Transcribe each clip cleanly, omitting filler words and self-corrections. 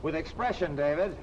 With expression, David.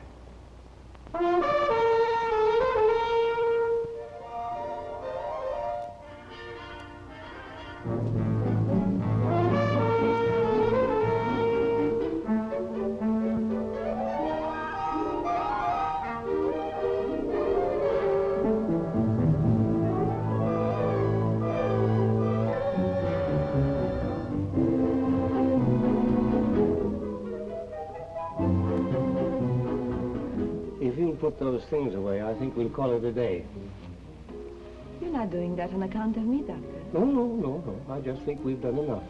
If you'll put those things away, I think we'll call it a day. You're not doing that on account of me, Doctor. No. I just think we've done enough.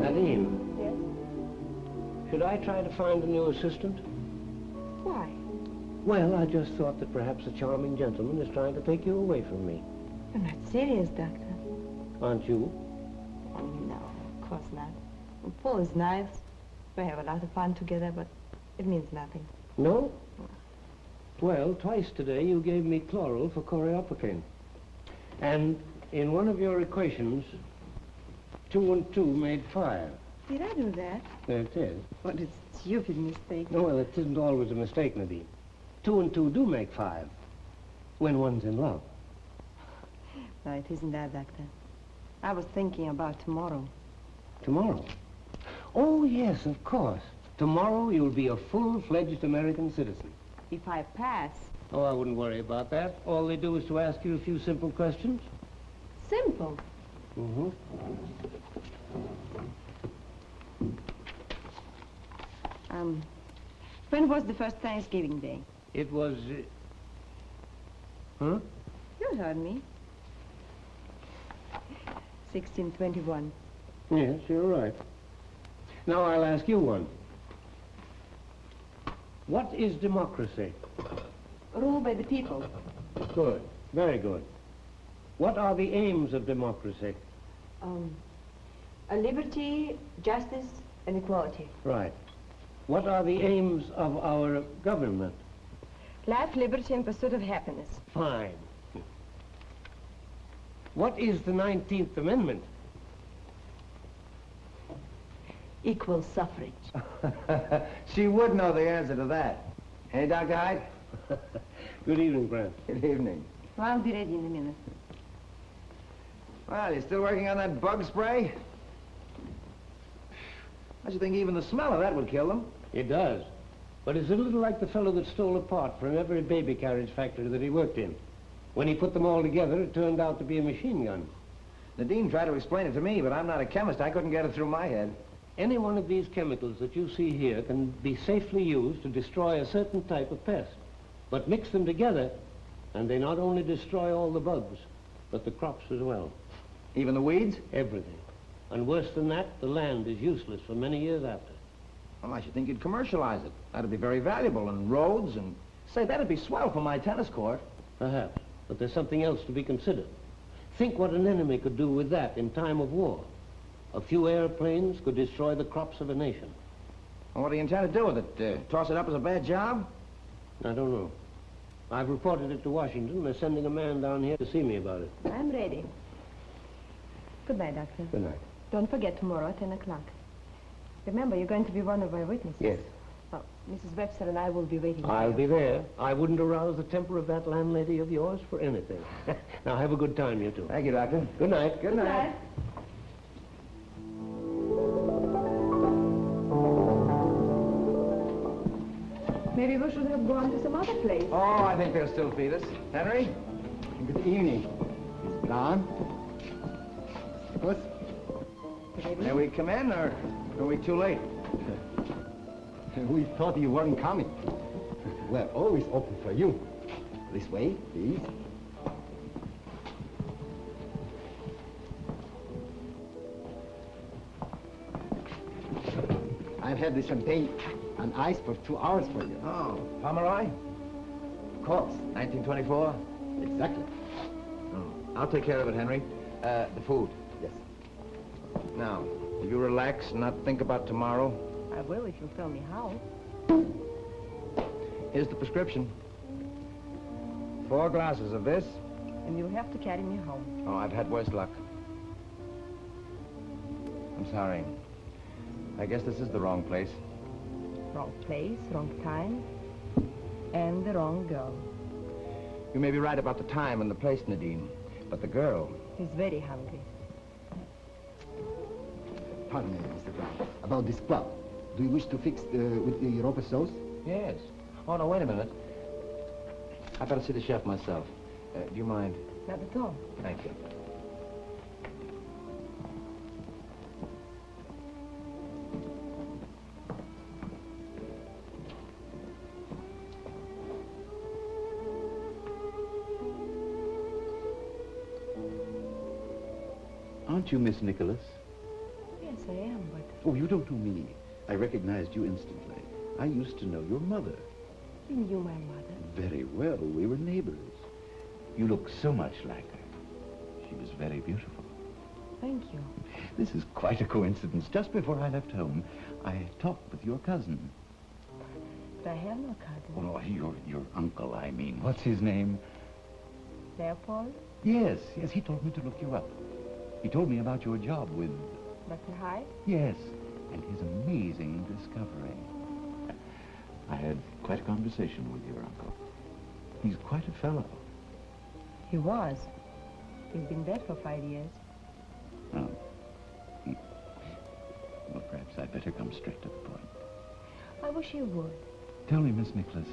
Nadine. Yes? Should I try to find a new assistant? Why? Well, I just thought that perhaps a charming gentleman is trying to take you away from me. You're not serious, Doctor. Aren't you? Oh, no, of course not. Paul is nice. We have a lot of fun together, but it means nothing. No? Well, twice today you gave me chloral for choreopocaine. And in one of your equations, 2 and 2 made 5. Did I do that? It is. What a stupid mistake. No, well, it isn't always a mistake, Nadine. 2 and 2 do make 5 when one's in love. No, it isn't that, Doctor. I was thinking about tomorrow. Tomorrow? Oh, yes, of course. Tomorrow you'll be a full-fledged American citizen. If I pass. Oh, I wouldn't worry about that. All they do is to ask you a few simple questions. Simple. Mm-hmm. When was the first Thanksgiving Day? It was... Huh? You heard me. 1621. Yes, you're right. Now I'll ask you one. What is democracy? Rule by the people. Good. Very good. What are the aims of democracy? Liberty, justice, and equality. Right. What are the aims of our government? Life, liberty, and pursuit of happiness. Fine. What is the 19th Amendment? Equal suffrage. She would know the answer to that. Hey, Dr. Hyde? Good evening, Grant. Good evening. Well, I'll be ready in a minute. Well, you still working on that bug spray? I should think even the smell of that would kill them. It does. But it's a little like the fellow that stole a part from every baby carriage factory that he worked in. When he put them all together, it turned out to be a machine gun. Nadine tried to explain it to me, but I'm not a chemist. I couldn't get it through my head. Any one of these chemicals that you see here can be safely used to destroy a certain type of pest. But mix them together, and they not only destroy all the bugs, but the crops as well. Even the weeds? Everything. And worse than that, the land is useless for many years after. Well, I should think you'd commercialize it. That'd be very valuable, and roads, and... Say, that'd be swell for my tennis court. Perhaps, but there's something else to be considered. Think what an enemy could do with that in time of war. A few airplanes could destroy the crops of a nation. Well, what do you intend to do with it? Toss it up as a bad job? I don't know. I've reported it to Washington. They're sending a man down here to see me about it. I'm ready. Good night, Doctor. Good night. Don't forget tomorrow at 10 o'clock. Remember, you're going to be one of my witnesses. Yes. Well, Mrs. Webster and I will be waiting. I'll be there. I wouldn't arouse the temper of that landlady of yours for anything. Now, have a good time, you two. Thank you, Doctor. Good night. Good night. Maybe we should have gone to some other place. Oh, I think they'll still feed us. Henry? Good evening. Miss Brown? What? May we come in, or are we too late? We thought you weren't coming. We're always open for you. This way, please. I've had the champagne and ice for 2 hours for you. Oh, Pomeroy? Of course. 1924? Exactly. Oh, I'll take care of it, Henry. The food. Yes. Now, will you relax and not think about tomorrow? I will if you'll tell me how. Here's the prescription. 4 glasses of this. And you'll have to carry me home. Oh, I've had worse luck. I'm sorry. I guess this is the wrong place. Wrong place, wrong time, and the wrong girl. You may be right about the time and the place, Nadine. But the girl... He's very hungry. Pardon me, Mr. Brown. About this club. Do you wish to fix with the Europa sauce? Yes. Oh, no, wait a minute. I better see the chef myself. Do you mind? Not at all. Thank you. Aren't you Miss Nicholas? Yes, I am, but Oh, you don't know me. I recognized you instantly. I used to know your mother. you knew my mother. Very well. We were neighbors. You look so much like her. She was very beautiful. Thank you. This is quite a coincidence. Just before I left home, I talked with your cousin. But I have no cousin. Oh, no, your uncle, I mean. What's his name? Leopold? Yes, he told me to look you up. He told me about your job with... Dr. Hyde? Yes, and his amazing discovery. I had quite a conversation with your uncle. He's quite a fellow. He was. He's been dead for 5 years. Oh. Well, perhaps I'd better come straight to the point. I wish you would. Tell me, Miss Nicholas,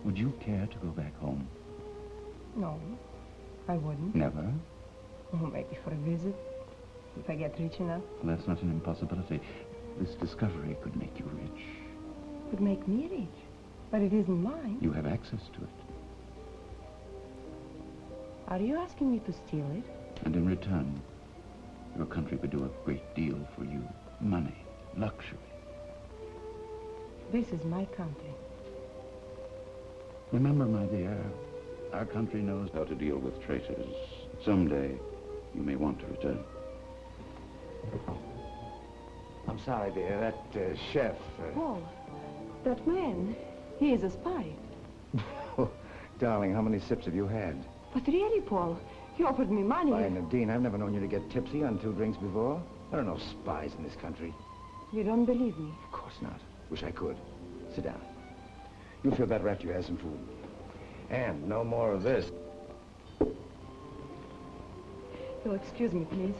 would you care to go back home? No, I wouldn't. Never? Oh, maybe for a visit, if I get rich enough. Well, that's not an impossibility. This discovery could make you rich. Would make me rich. But it isn't mine. You have access to it. Are you asking me to steal it? And in return, your country would do a great deal for you. Money, luxury. This is my country. Remember, my dear, our country knows how to deal with traitors. Someday, you may want to return. I'm sorry, dear. That chef... Paul, that man, he is a spy. Oh, darling, how many sips have you had? But really, Paul, he offered me money. Why, Nadine, I've never known you to get tipsy on 2 drinks before. There are no spies in this country. You don't believe me? Of course not. Wish I could. Sit down. You'll feel better after you have some food. And no more of this. You'll excuse me, please.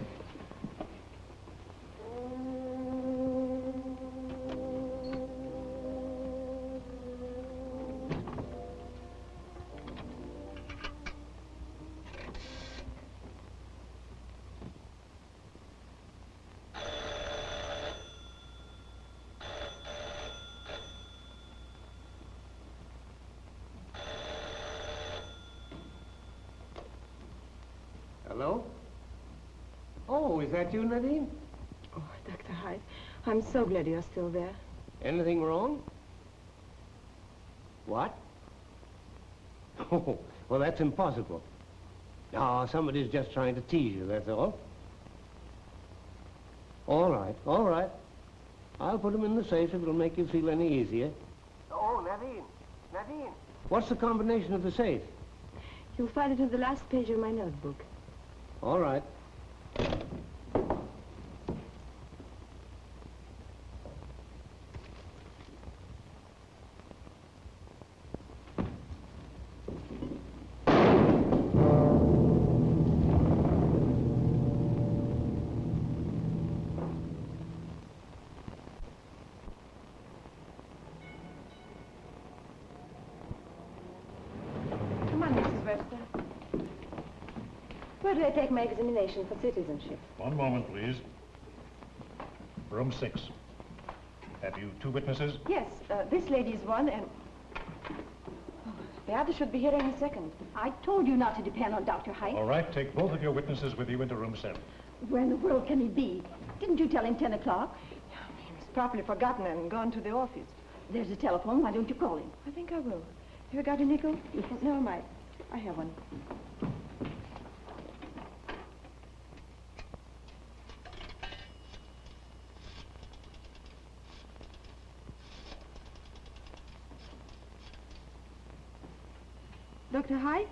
Hello? Oh, is that you, Nadine? Oh, Dr. Hyde, I'm so glad you're still there. Anything wrong? What? Oh, well, that's impossible. No, somebody's just trying to tease you, that's all. All right, all right. I'll put them in the safe if it'll make you feel any easier. Oh, Nadine, Nadine! What's the combination of the safe? You'll find it on the last page of my notebook. All right. Come on, Mrs. Webster. Where do I take my examination for citizenship? One moment, please. Room 6. Have you 2 witnesses? Yes, this lady is one, and... Oh, the other should be here any second. I told you not to depend on Dr. Height. All right, take both of your witnesses with you into room 7. Where in the world can he be? Didn't you tell him 10 o'clock? He was properly forgotten and gone to the office. There's a telephone. Why don't you call him? I think I will. Have you got a nickel? Yes. No, I have one. Dr. Hyde?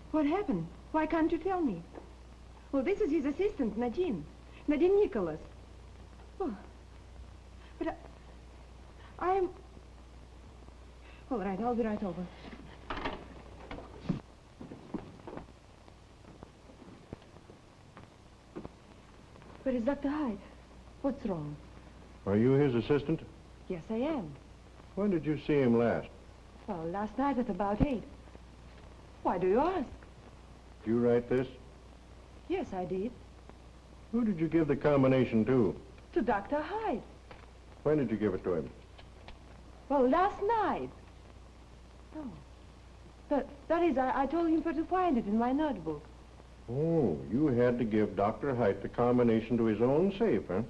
What happened? Why can't you tell me? Well, this is his assistant, Nadine. Nadine Nicholas. Oh. But I'm... All right, I'll be right over. Where is Dr. Hyde? What's wrong? Are you his assistant? Yes, I am. When did you see him last? Well, last night at about 8. Why do you ask? Did you write this? Yes, I did. Who did you give the combination to? To Dr. Hyde. When did you give it to him? Well, last night. Oh. That is, I told him where to find it in my notebook. Oh, you had to give Dr. Height the combination to his own safe, huh?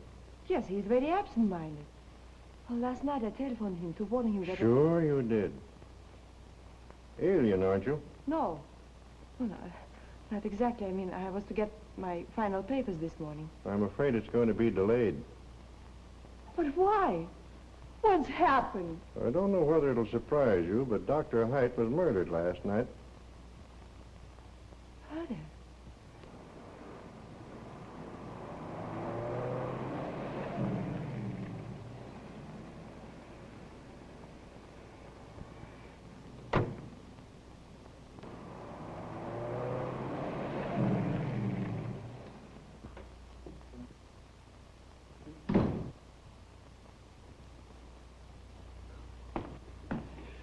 Yes, he's very absent-minded. Well, last night I telephoned him to warn him that... Sure you did. Alien, aren't you? No. Oh, no, not exactly. I mean, I was to get my final papers this morning. I'm afraid it's going to be delayed. But why? What's happened? I don't know whether it'll surprise you, but Dr. Height was murdered last night. Murder?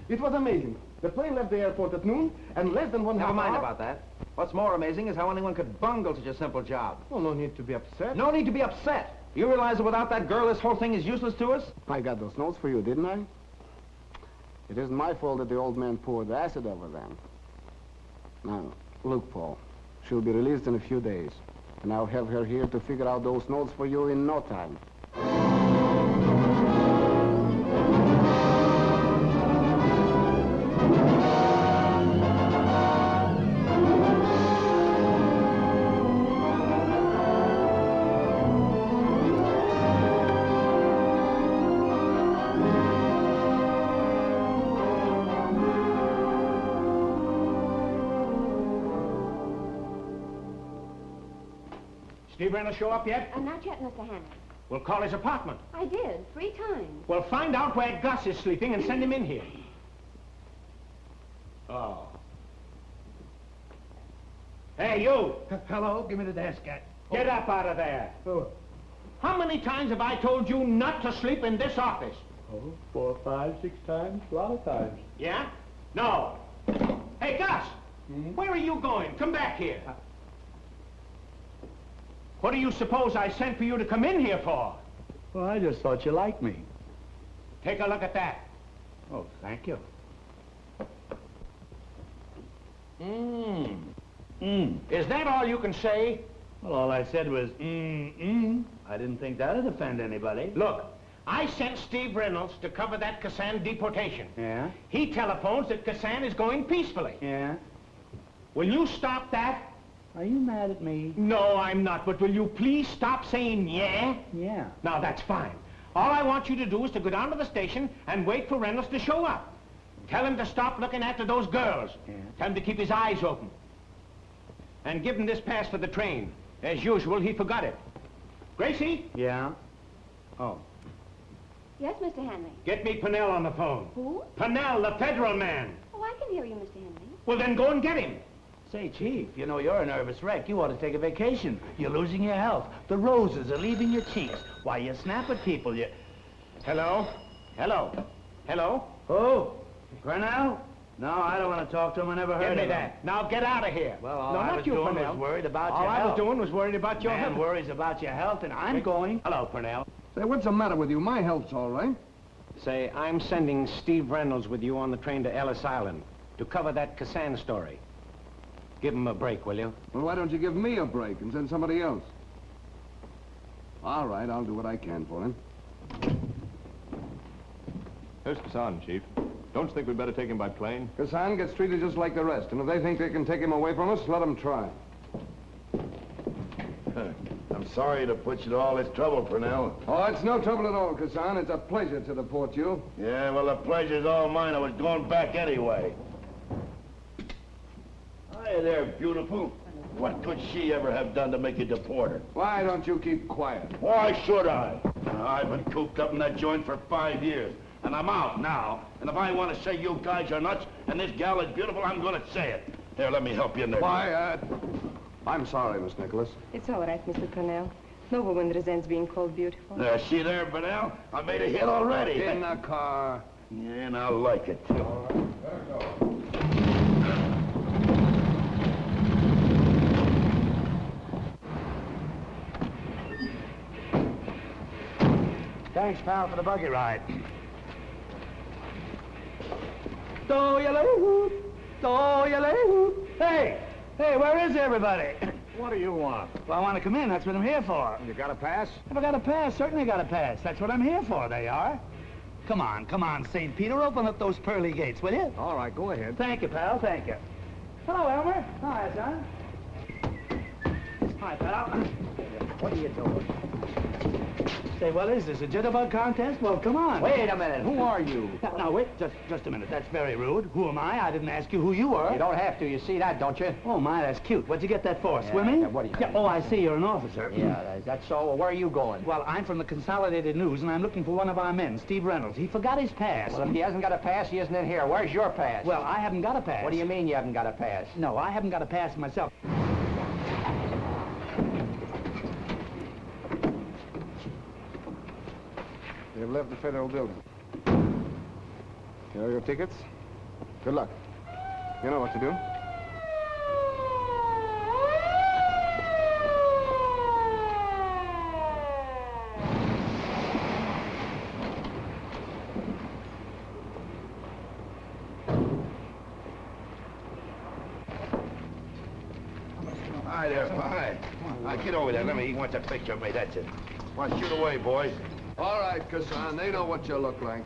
It was amazing. The plane left the airport at noon, and less than one Never half mind hour... about that. What's more amazing is how anyone could bungle such a simple job. Well, no need to be upset. No need to be upset. You realize that without that girl, this whole thing is useless to us? I got those notes for you, didn't I? It isn't my fault that the old man poured acid over them. Now, look, Paul, she'll be released in a few days, and I'll have her here to figure out those notes for you in no time. Steve Reynolds show up yet? Not yet, Mr. Hannon. We'll call his apartment. I did, 3 times. We'll find out where Gus is sleeping and send him in here. Oh. Hey, you! Hello, give me the desk, Get up out of there. Oh. How many times have I told you not to sleep in this office? Oh, 4, 5, 6 times, a lot of times. Yeah? No. Hey, Gus! Where are you going? Come back here. What do you suppose I sent for you to come in here for? Well, I just thought you liked me. Take a look at that. Oh, thank you. Is that all you can say? Well, all I said was, I didn't think that'd offend anybody. Look, I sent Steve Reynolds to cover that Kassan deportation. Yeah? He telephones that Kassan is going peacefully. Yeah? Will you stop that? Are you mad at me? No, I'm not, but will you please stop saying yeah? Yeah. Now, that's fine. All I want you to do is to go down to the station and wait for Reynolds to show up. Tell him to stop looking after those girls. Yeah. Tell him to keep his eyes open. And give him this pass for the train. As usual, he forgot it. Gracie, Yeah? Oh. Yes, Mr. Henry. get me Pennell on the phone. Who? Pennell, the federal man. Oh, I can hear you, Mr. Henry. Well, then go and get him. Say, Chief, you know you're a nervous wreck. You ought to take a vacation. You're losing your health. The roses are leaving your cheeks. Why, you snap at people, you... Hello? Hello? Hello? Who? Cornell? No, I don't want to talk to him. I never heard Give me of him. that. Now get out of here. Well, all no, I not was you, doing Purnell. was worried about all your I health. was doing was worried about your Man health. worries about your health, and I'm going. Hello, Purnell. Say, what's the matter with you? My health's all right. Say, I'm sending Steve Reynolds with you on the train to Ellis Island to cover that Cassan story. Give him a break, will you? Well, why don't you give me a break and send somebody else? All right, I'll do what I can for him. There's Kassan, Chief. Don't you think we'd better take him by plane? Kassan gets treated just like the rest, and if they think they can take him away from us, let them try. I'm sorry to put you to all this trouble, Purnell. Oh, it's no trouble at all, Kassan. It's a pleasure to deport you. Yeah, well, the pleasure's all mine. I was going back anyway. Hi there, beautiful. What could she ever have done to make you deport her? Why don't you keep quiet? Why should I? I've been cooped up in that joint for 5 years, and I'm out now. And if I want to say you guys are nuts and this gal is beautiful, I'm going to say it. Here, let me help you in there. Why, I'm sorry, Miss Nicholas. It's all right, Mr. Purnell. No woman resents being called beautiful. See there, Purnell? I made a hit already. In the car. Yeah, and I like it. Thanks, pal, for the buggy ride. Hey! Hey, where is everybody? What do you want? Well, I want to come in. That's what I'm here for. You got a pass? Have I got a pass? Certainly got a pass. That's what I'm here for, they are. Come on, St. Peter. Open up those pearly gates, will you? All right, go ahead. Thank you, pal. Thank you. Hello, Elmer. Hi, son. Hi, pal. What are you doing? Say, what is this, a jitterbug contest? Well, come on. Wait a minute. Who are you? Now, wait, just a minute. That's very rude. Who am I? I didn't ask you who you were. You don't have to. You see that, don't you? Oh, my, that's cute. What'd you get that for? Swimming? yeah, what do you think? Oh, I see. You're an officer. Yeah, that's so. Well, where are you going? Well, I'm from the Consolidated News, and I'm looking for one of our men, Steve Reynolds. He forgot his pass. Well, if he hasn't got a pass, he isn't in here. Where's your pass? Well, I haven't got a pass. What do you mean you haven't got a pass? No, I haven't got a pass myself. They've left the federal building. Here are your tickets. Good luck. You know what to do. Hi there, hi. Get over there. Let me. He wants a picture of me. That's it. Well, shoot away, boys. All right, Kassan. They know what you look like.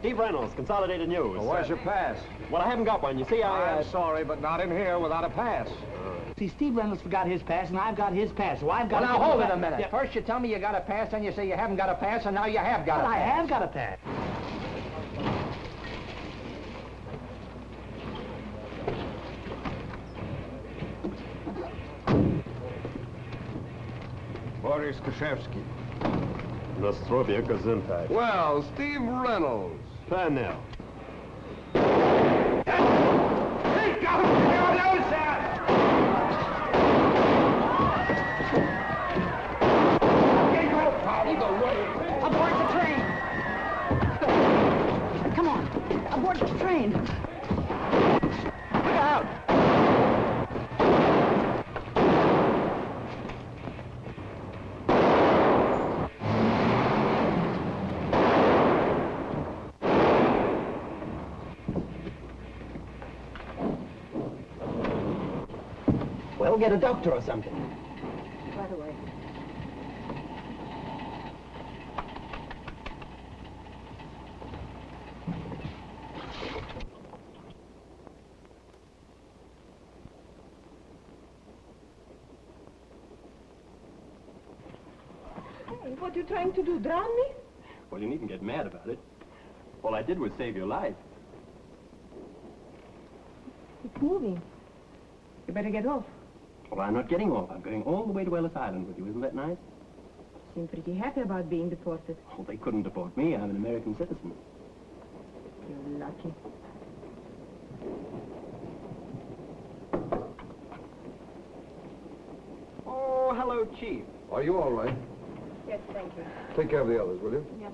Steve Reynolds, Consolidated News. Well, where's your pass? Well, I haven't got one. You see, I'm sorry, but not in here without a pass. See, Steve Reynolds forgot his pass, and I've got his pass, so I've got Well, to... now, hold it a minute. Yeah. First you tell me you got a pass, then you say you haven't got a pass, and now you have got But a I pass. have got a pass. Boris Kashevsky. Nostrovia Gesundheit. Well, Steve Reynolds. Purnell. Aboard the train! Come on, aboard the train! Look out! Well, get a doctor or something. Right away. What are you trying to do, drown me? Well, you needn't get mad about it. All I did was save your life. It's moving. You better get off. Well, I'm not getting off. I'm going all the way to Ellis Island with you. Isn't that nice? Seem pretty happy about being deported. Oh, they couldn't deport me. I'm an American citizen. You're lucky. Oh, hello, Chief. Are you all right? Yes, thank you. Take care of the others, will you? Yes.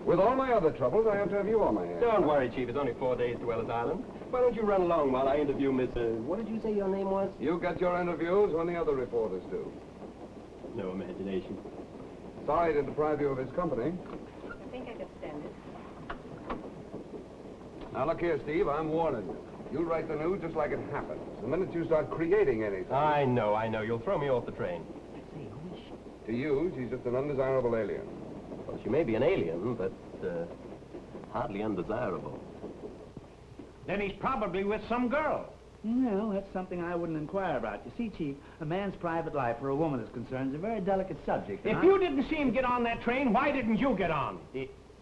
With all my other troubles, I have to have you on my hands. Don't worry, Chief. It's only 4 days to Ellis Island. Why don't you run along while I interview Miss... what did you say your name was? You get your interviews when the other reporters do. No imagination. Sorry to deprive you of his company. I think I can stand it. Now, look here, Steve, I'm warning you. You'll write the news just like it happens. The minute you start creating anything... I know. You'll throw me off the train. To you, she's just an undesirable alien. Well, she may be an alien, but, hardly undesirable. Then he's probably with some girl. Well, that's something I wouldn't inquire about. You see, Chief, a man's private life where a woman is concerned is a very delicate subject. If you didn't see him get on that train, why didn't you get on?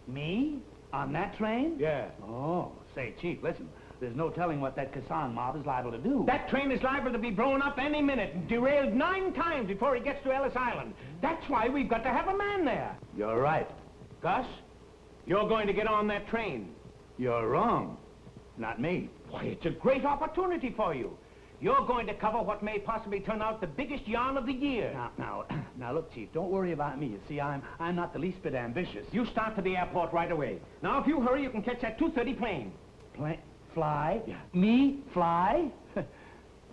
Me? On that train? Yeah. Oh, say, Chief, listen. There's no telling what that Kassan mob is liable to do. That train is liable to be blown up any minute and derailed 9 times before it gets to Ellis Island. That's why we've got to have a man there. You're right. Gus, you're going to get on that train. You're wrong. Not me. Why, it's a great opportunity for you. You're going to cover what may possibly turn out the biggest yarn of the year. Now, look, Chief, don't worry about me. You see, I'm not the least bit ambitious. You start for the airport right away. Now, if you hurry, you can catch that 2:30 plane. Fly? Yeah. Me? Fly?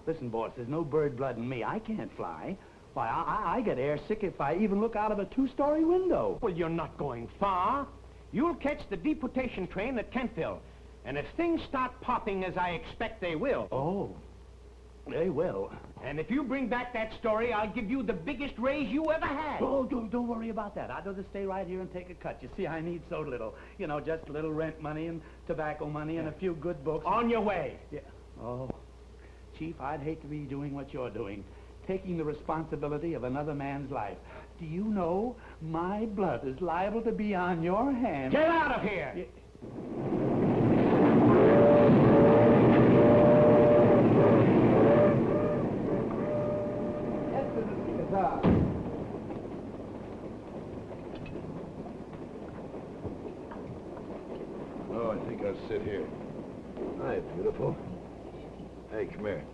Listen, boss, there's no bird blood in me. I can't fly. Why, I get airsick if I even look out of a 2-story window. Well, you're not going far. You'll catch the deportation train at Kentville. And if things start popping as I expect they will... Oh, they will. And if you bring back that story, I'll give you the biggest raise you ever had. Oh, don't worry about that. I'd rather stay right here and take a cut. You see, I need so little. You know, just a little rent money and tobacco money and a few good books. On your way. Yeah. Oh, Chief, I'd hate to be doing what you're doing, taking the responsibility of another man's life. Do you know my blood is liable to be on your hands? Get out of here! Oh, I think I'll sit here. Hi, beautiful. Hey, come here.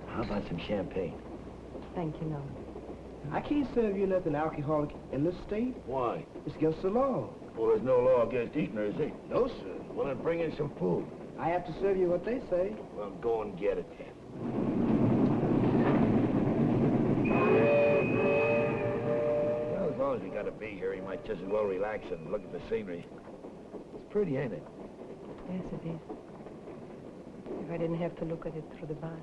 How about some champagne? Thank you, no. I can't serve you nothing alcoholic in this state. Why? It's against the law. Well, there's no law against eating, is there? No, sir. Well, then bring in some food. I have to serve you what they say. Well, go and get it then. Well, as long as we gotta be here, he might just as well relax and look at the scenery. It's pretty, ain't it? Yes, it is. If I didn't have to look at it through the bars.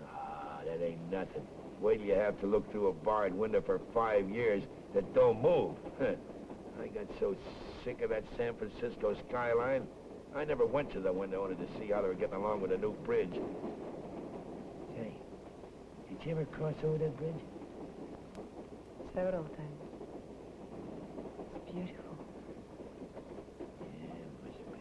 Ah, that ain't nothing. Wait till you have to look through a barred window for 5 years that don't move. I got so sick of that San Francisco skyline, I never went to the window only to see how they were getting along with the new bridge. Say, did you ever cross over that bridge? Several times. It's beautiful. Yeah, it must be.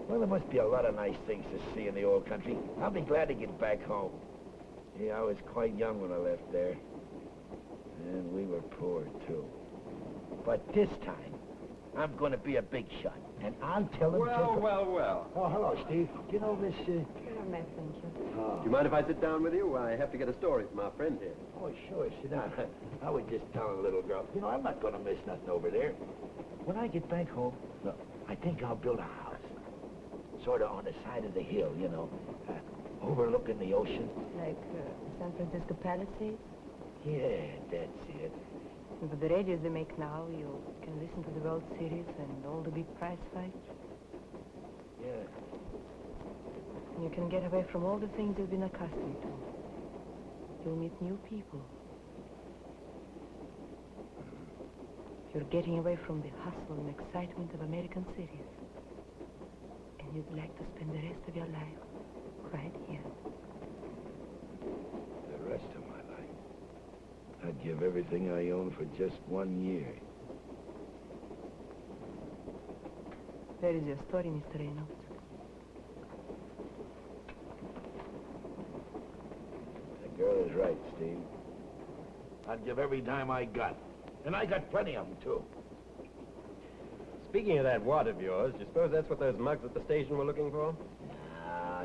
Well, there must be a lot of nice things to see in the old country. I'll be glad to get back home. Yeah, I was quite young when I left there. And we were poor, too. But this time, I'm going to be a big shot. And I'll tell them Well. Oh, hello, Steve. Do you know Miss... Never met, thank you. Do you mind if I sit down with you? I have to get a story from our friend here. Oh, sure, sit down. I was just telling the little girl, you know, I'm not going to miss nothing over there. When I get back home, look, I think I'll build a house. Sort of on the side of the hill, you know, overlooking the ocean. Like San Francisco Palisades? Yeah, that's it. With the radios they make now, you can listen to the World Series and all the big prize fights. Yeah. And you can get away from all the things you've been accustomed to. You'll meet new people. You're getting away from the hustle and excitement of American cities. And you'd like to spend the rest of your life right here. The rest of my life? I'd give everything I own for just 1 year. Where is your story, Mr. Reynolds? The girl is right, Steve. I'd give every dime I got. And I got plenty of them, too. Speaking of that wad of yours, do you suppose that's what those mugs at the station were looking for?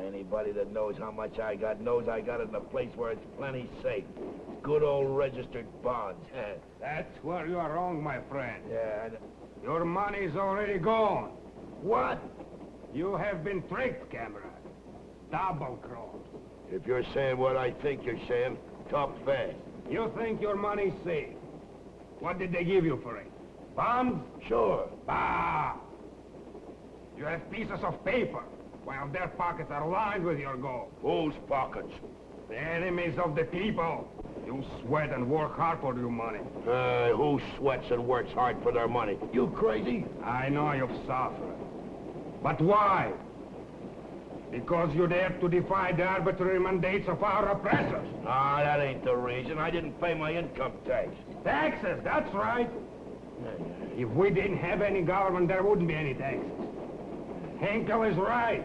Anybody that knows how much I got knows I got it in a place where it's plenty safe. Good old registered bonds. That's where you're wrong, my friend. Yeah, Your money's already gone. What? You have been tricked, Cameron. Double-crossed. If you're saying what I think you're saying, talk fast. You think your money's safe. What did they give you for it? Bonds? Sure. Bah! You have pieces of paper, while their pockets are lined with your gold. Whose pockets? The enemies of the people. You sweat and work hard for your money. Who sweats and works hard for their money? You crazy? I know you've suffered. But why? Because you dared to defy the arbitrary mandates of our oppressors. Ah, that ain't the reason. I didn't pay my income tax. Taxes, that's right. If we didn't have any government, there wouldn't be any taxes. Henkel is right.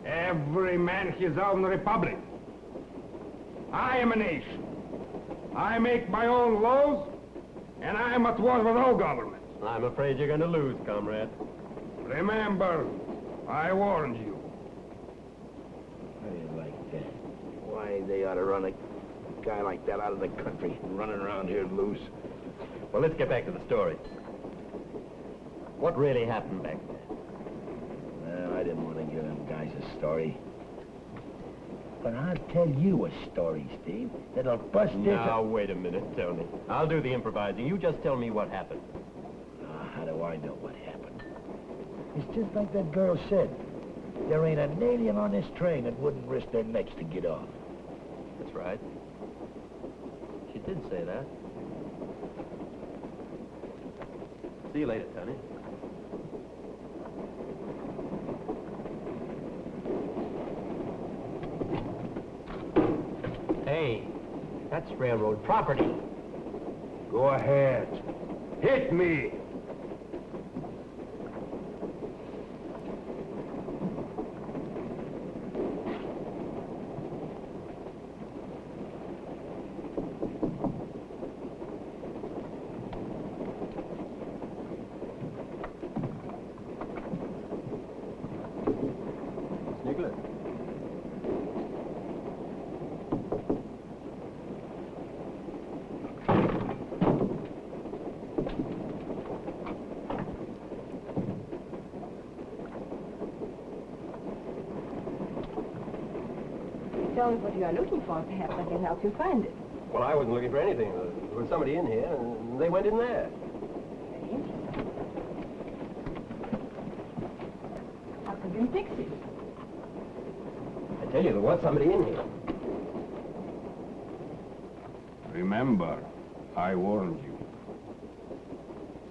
Every man his own republic. I am a nation. I make my own laws, and I am at war with all governments. I'm afraid you're going to lose, comrade. Remember, I warned you. How do you like that? Why, they ought to run a guy like that out of the country, running around here loose. Well, let's get back to the story. What really happened back there? Well, I didn't want to give them guys a story. But I'll tell you a story, Steve, that'll bust this... Now, wait a minute, Tony. I'll do the improvising. You just tell me what happened. How do I know what happened? It's just like that girl said. There ain't an alien on this train that wouldn't risk their necks to get off. That's right. She did say that. See you later, Tony. Hey, that's railroad property. Go ahead. Hit me. Nicholas. Tell me what you are looking for. Perhaps I can help you find it. Well, I wasn't looking for anything. There was somebody in here, and they went in there. How could you fix it? I tell you, there was somebody in here. Remember, I warned you.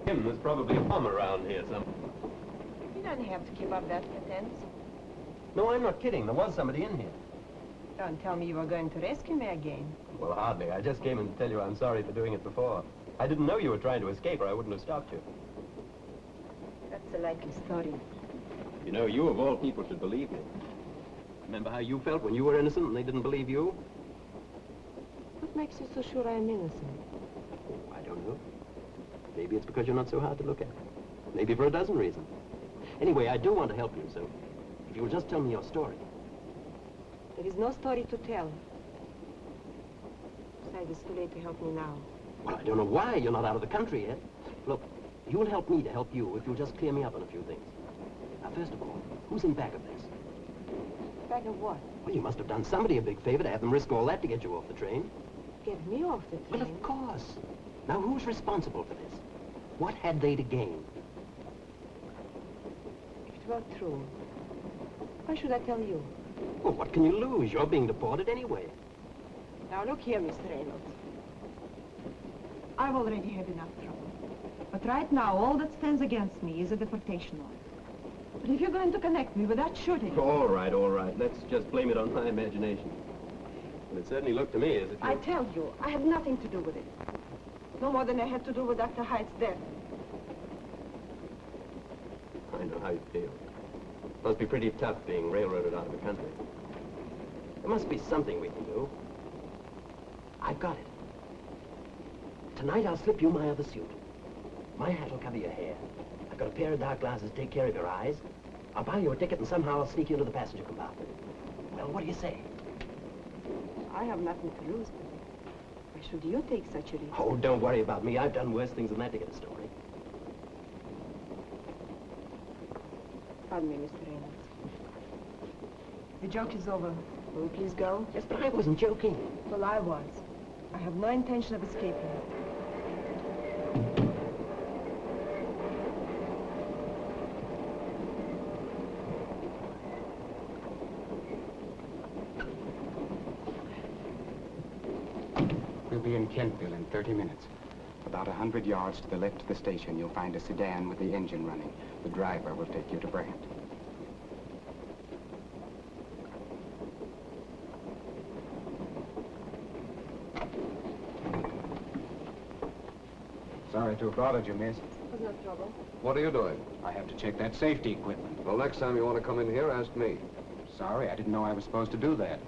There's probably a bum around here somewhere. You don't have to keep up that pretense. No, I'm not kidding. There was somebody in here. Don't tell me you were going to rescue me again. Well, hardly. I just came in to tell you I'm sorry for doing it before. I didn't know you were trying to escape, or I wouldn't have stopped you. That's a likely story. You know, you of all people should believe me. Remember how you felt when you were innocent and they didn't believe you? What makes you so sure I am innocent? I don't know. Maybe it's because you're not so hard to look at. Maybe for a dozen reasons. Anyway, I do want to help you, so if you'll just tell me your story. There is no story to tell. Besides, it's too late to help me now. Well, I don't know why you're not out of the country yet. Look, you'll help me to help you if you'll just clear me up on a few things. Now, first of all, who's in back of this? Back of what? Well, you must have done somebody a big favor to have them risk all that to get you off the train. Get me off the train? Well, of course. Now, who's responsible for this? What had they to gain? If it were true, why should I tell you? Well, what can you lose? You're being deported anyway. Now, look here, Mr. Reynolds. I've already had enough trouble. But right now, all that stands against me is a deportation order. But if you're going to connect me with that shooting... All right, all right. Let's just blame it on my imagination. And it certainly looked to me as if I tell you, I had nothing to do with it. No more than I had to do with Dr. Hyde's death. I know how you feel. Must be pretty tough being railroaded out of the country. There must be something we can do. I've got it. Tonight I'll slip you my other suit. My hat will cover your hair. I've got a pair of dark glasses to take care of your eyes. I'll buy you a ticket and somehow I'll sneak you into the passenger compartment. Well, what do you say? I have nothing to lose. Why should you take such a risk? Oh, don't worry about me. I've done worse things than that to get a story. Pardon me, Mr. Reynolds. The joke is over. Will you please go? Yes, but I wasn't joking. Well, I was. I have no intention of escaping. We'll be in Kentville in 30 minutes. About 100 yards to the left of the station, you'll find a sedan with the engine running. The driver will take you to Brant. Sorry to have bothered you, miss. There's no trouble. What are you doing? I have to check that safety equipment. Well, next time you want to come in here, ask me. Sorry, I didn't know I was supposed to do that.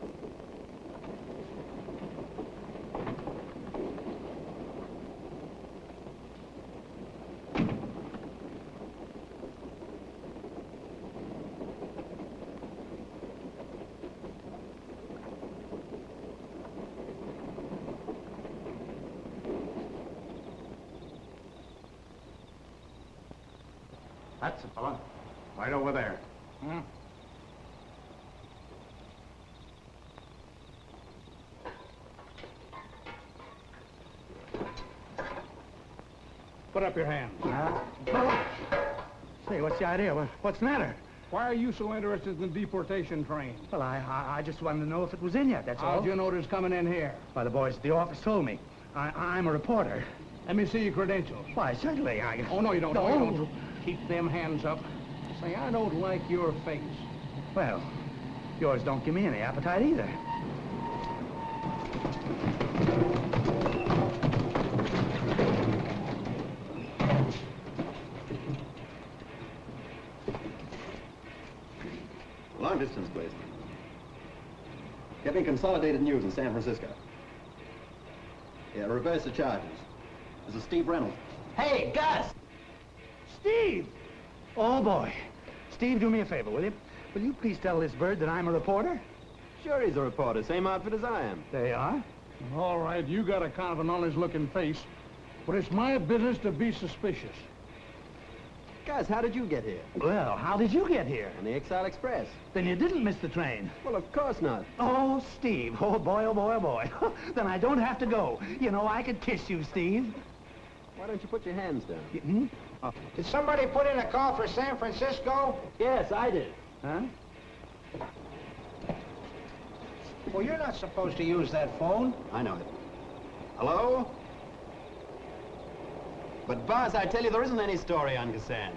That's the fella. Right over there. Hmm? Put up your hands. Say, what's the idea? What's the matter? Why are you so interested in the deportation train? Well, I just wanted to know if it was in yet, that's all. How'd you know it was coming in here? Why, the boys at the office told me. I'm a reporter. Let me see your credentials. Why, certainly, Oh, no, you don't. No. No, you don't. Keep them hands up. Say, I don't like your face. Well, yours don't give me any appetite either. Long distance, please. Getting Consolidated News in San Francisco. Yeah, reverse the charges. This is Steve Reynolds. Hey, Gus! Steve! Oh, boy. Steve, do me a favor, will you? Will you please tell this bird that I'm a reporter? Sure he's a reporter. Same outfit as I am. There you are. All right, you got a kind of an honest-looking face, but it's my business to be suspicious. Guys, how did you get here? Well, how did you get here? On the Exile Express. Then you didn't miss the train. Well, of course not. Oh, Steve. Oh, boy, oh, boy, oh, boy. Then I don't have to go. You know, I could kiss you, Steve. Why don't you put your hands down? Hmm? Did somebody put in a call for San Francisco? Yes, I did. Huh? Well, you're not supposed to use that phone. I know it. Hello? But, boss, I tell you, there isn't any story on Gassan.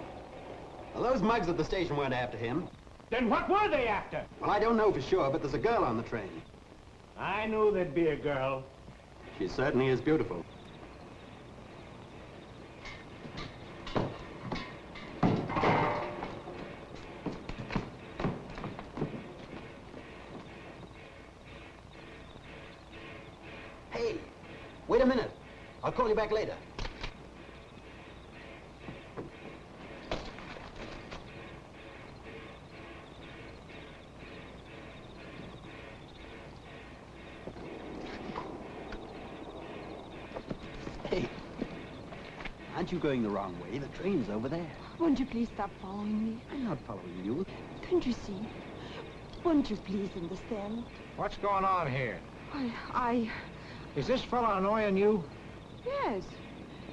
Well, those mugs at the station weren't after him. Then what were they after? Well, I don't know for sure, but there's a girl on the train. I knew there'd be a girl. She certainly is beautiful. Hey, wait a minute. I'll call you back later. Hey, aren't you going the wrong way? The train's over there. Won't you please stop following me? I'm not following you. Don't you see? Won't you please understand? What's going on here? I... Is this fella annoying you? Yes.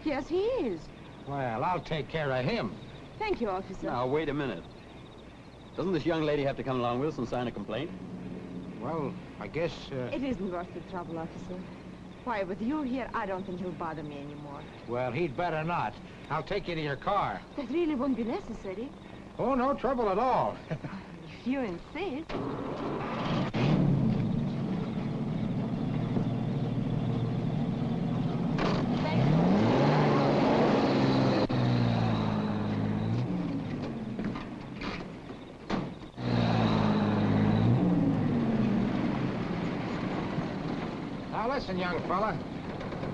Yes, he is. Well, I'll take care of him. Thank you, officer. Now, wait a minute. Doesn't this young lady have to come along with us and sign a complaint? Well, I guess, It isn't worth the trouble, officer. Why, with you here, I don't think he'll bother me anymore. well, he'd better not. I'll take you to your car. That really won't be necessary. Oh, no trouble at all. If you insist. Thank you. Now listen, young fella.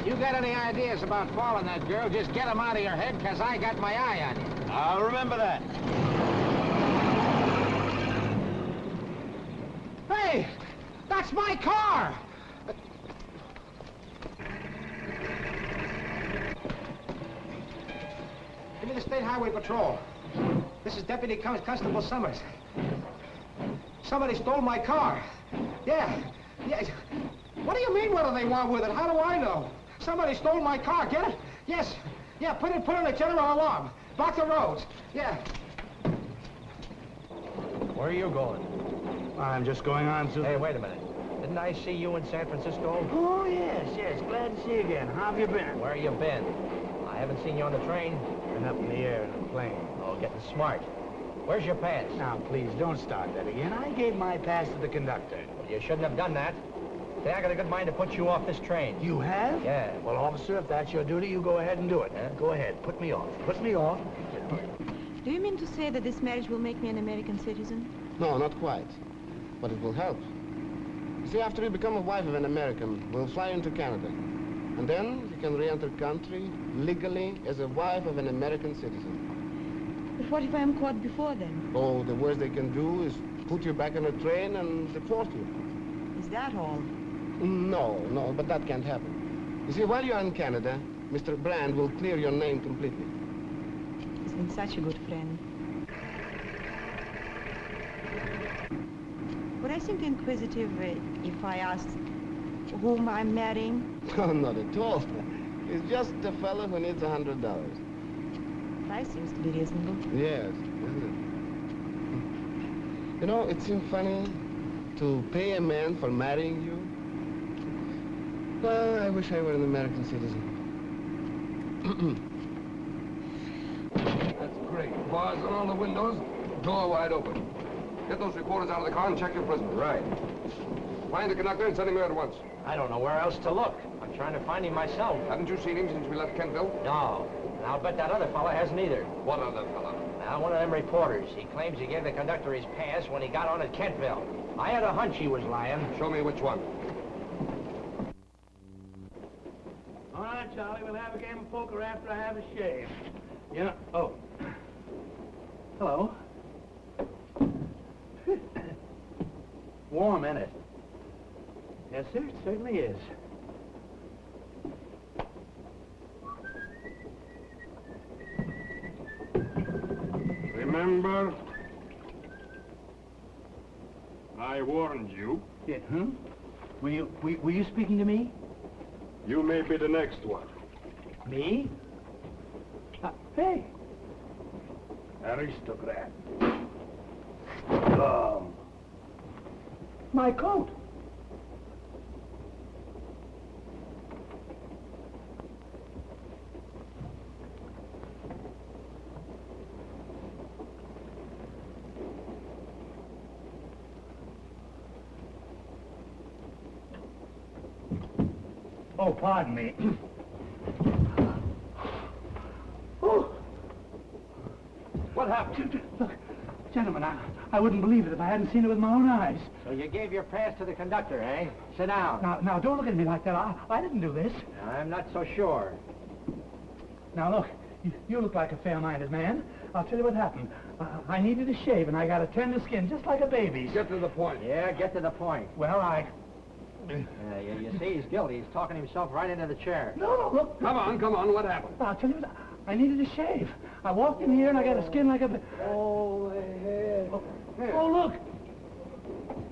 You got any ideas about following that girl, just get them out of your head, because I got my eye on you. I'll remember that. Hey! That's my car! Give me the State Highway Patrol. This is Deputy Constable Summers. Somebody stole my car. Yeah. What do you mean, what do they want with it? How do I know? Somebody stole my car, get it? Yes. Yeah, put it on a general alarm. Block the roads. Yeah. Where are you going? I'm just going on to... Hey, wait a minute. Didn't I see you in San Francisco? Oh, yes. Glad to see you again. How have you been? Where you been? I haven't seen you on the train. Been up in the air in a plane. Oh, getting smart. Where's your pass? Now, please, don't start that again. I gave my pass to the conductor. Well, you shouldn't have done that. Say, I got a good mind to put you off this train. You have? Yeah. Well, officer, if that's your duty, you go ahead and do it. Huh? Go ahead. Put me off. Put me off. Do you mean to say that this marriage will make me an American citizen? No, not quite. But it will help. You see, after you become a wife of an American, we'll fly into Canada. And then you can re-enter country legally as a wife of an American citizen. But what if I am caught before then? Oh, the worst they can do is put you back on a train and deport you. Is that all? No, but that can't happen. You see, while you're in Canada, Mr. Brand will clear your name completely. He's been such a good friend. Would I seem inquisitive if I asked whom I'm marrying? No, not at all. He's just a fellow who needs $100. Price seems to be reasonable. Yes, isn't it? You know, it seems funny to pay a man for marrying you. Well, I wish I were an American citizen. That's great. Bars on all the windows, door wide open. Get those reporters out of the car and check your prisoner. Right. Find the conductor and send him here at once. I don't know where else to look. I'm trying to find him myself. Haven't you seen him since we left Kentville? No. And I'll bet that other fella hasn't either. What other fella? Now, one of them reporters. He claims he gave the conductor his pass when he got on at Kentville. I had a hunch he was lying. Show me which one. All right, Charlie, we'll have a game of poker after I have a shave. You know... Oh. Hello. Warm, ain't it? Yes, sir, it certainly is. Remember? I warned you. Yeah, Were you speaking to me? You may be the next one. Me? Hey! Aristocrat. My coat. Oh, pardon me. Oh! What happened? Look, gentlemen, I wouldn't believe it if I hadn't seen it with my own eyes. So you gave your pass to the conductor, eh? Sit down. Now, don't look at me like that. I didn't do this. I'm not so sure. Now, look, you look like a fair-minded man. I'll tell you what happened. I needed a shave, and I got a tender skin, just like a baby's. Get to the point. Yeah, get to the point. Well, You see, he's guilty. He's talking himself right into the chair. No, look. Come on, what happened? I'll tell you what, I needed a shave. I walked in here, and I got a skin like a... Oh, Oh, look.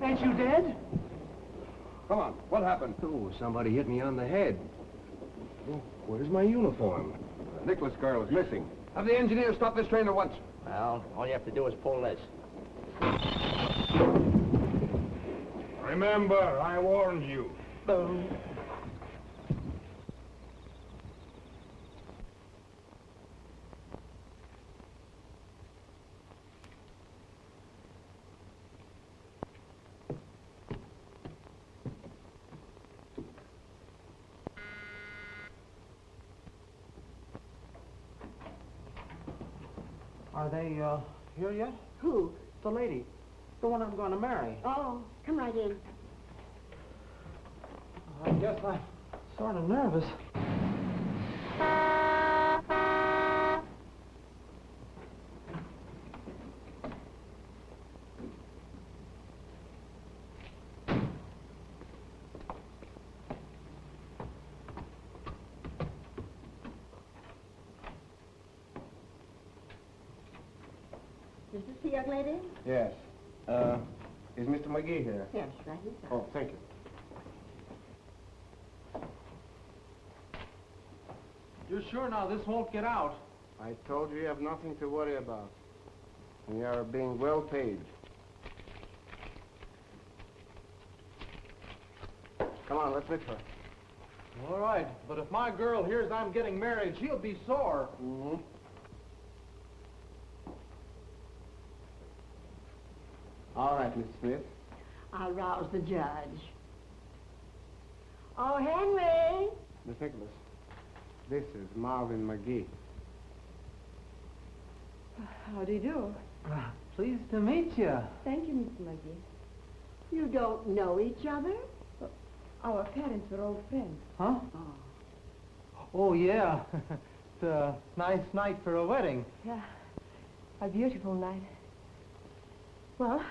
Ain't you dead? Come on, what happened? Oh, somebody hit me on the head. Oh, where's my uniform? Nicholas girl is missing. Have the engineer stop this train at once. Well, all you have to do is pull this. Remember, I warned you. Are they, here yet? Who? The lady. The one I'm going to marry. Oh, come right in. I guess I'm sort of nervous. Is this the young lady? Yes. Is Mr. McGee here? Yes, right inside. Oh, thank you. You're sure now this won't get out? I told you have nothing to worry about. And you are being well paid. Come on, let's look for her. All right, but if my girl hears I'm getting married, she'll be sore. Mm-hmm. All right, Mr. Smith. I'll rouse the judge. Oh, Henry! Miss Nicholas, this is Marvin McGee. How do you do? Pleased to meet you. Thank you, Mr. McGee. You don't know each other? Our parents were old friends. Huh? Oh, yeah. It's a nice night for a wedding. Yeah, a beautiful night. Well,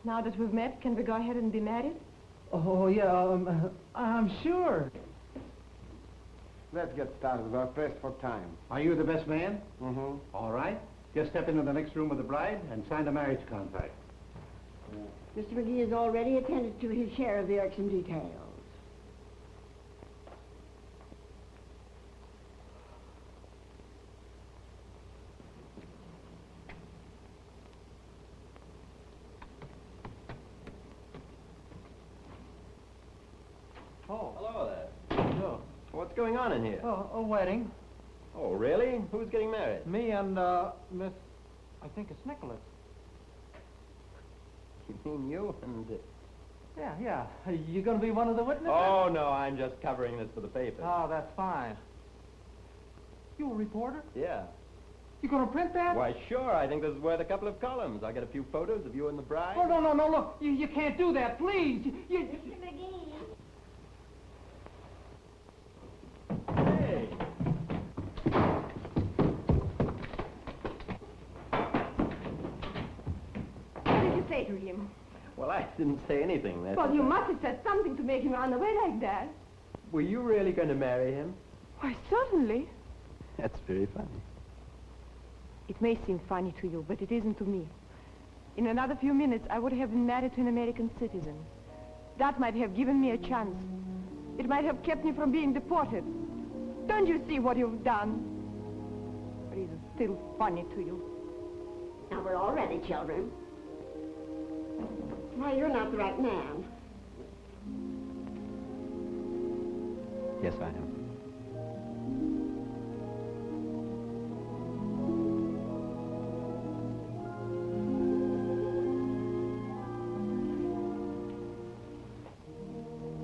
now that we've met, can we go ahead and be married? Oh, yeah, I'm sure. Let's get started. We're pressed for time. Are you the best man? Mm-hmm. All right. Just step into the next room with the bride and sign the marriage contract. Mr. McGee has already attended to his share of the irksome details. Oh. Hello there. Oh. What's going on in here? Oh, a wedding. Oh, really? Who's getting married? Me and, Miss... I think it's Nicholas. You mean you and... Yeah. You gonna be one of the witnesses? Oh, no, I'm just covering this for the paper. Oh, that's fine. You a reporter? Yeah. You gonna print that? Why, sure. I think this is worth a couple of columns. I'll get a few photos of you and the bride. Oh, no, look. You can't do that, please. Mr. McGee. Hey. What did you say to him? Well, I didn't say anything. Well, you must have said something to make him run away like that. Were you really going to marry him? Why, certainly. That's very funny. It may seem funny to you, but it isn't to me. In another few minutes, I would have been married to an American citizen. That might have given me a chance. It might have kept me from being deported. Don't you see what you've done? Or is it still funny to you? Now, we're all ready, children. Why, you're not the right man. Yes, I am.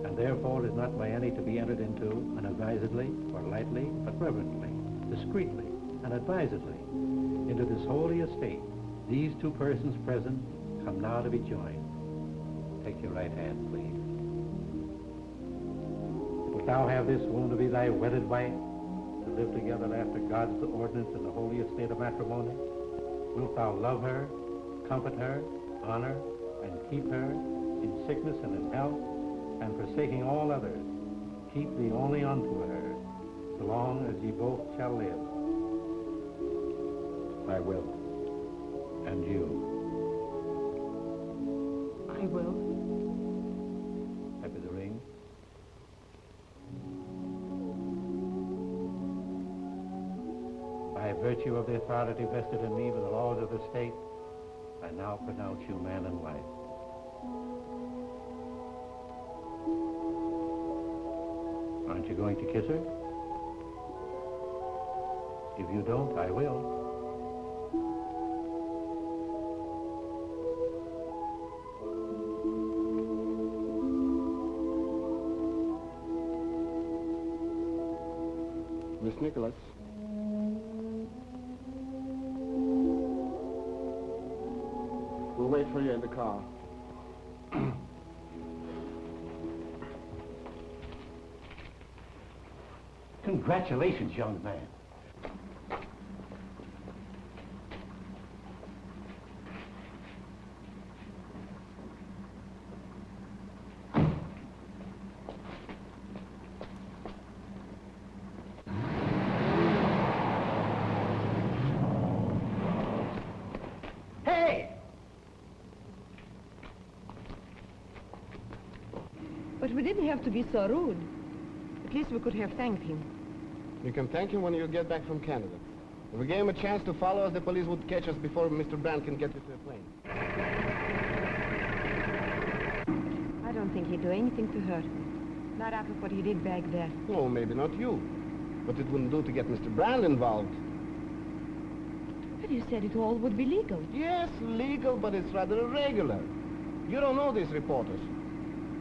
And therefore is not by any to be entered into unadvisedly or lightly, but reverently, discreetly, and advisedly, into this holy estate. These two persons present come now to be joined. Take your right hand, please. Wilt thou have this woman to be thy wedded wife, to live together after God's ordinance in the holy estate of matrimony? Wilt thou love her, comfort her, honor, and keep her in sickness and in health, and forsaking all others, keep thee only unto her, so long as ye both shall live? I will. And you? I will. Happy the ring? By virtue of the authority vested in me by the laws of the state, I now pronounce you man and wife. Aren't you going to kiss her? If you don't, I will. Miss Nicholas. We'll wait for you in the car. Congratulations, young man. But we didn't have to be so rude. At least we could have thanked him. You can thank him when you get back from Canada. If we gave him a chance to follow us, the police would catch us before Mr. Brand can get you to a plane. I don't think he'd do anything to hurt me. Not after what he did back there. Oh, maybe not you. But it wouldn't do to get Mr. Brand involved. But you said it all would be legal. Yes, legal, but it's rather irregular. You don't know these reporters.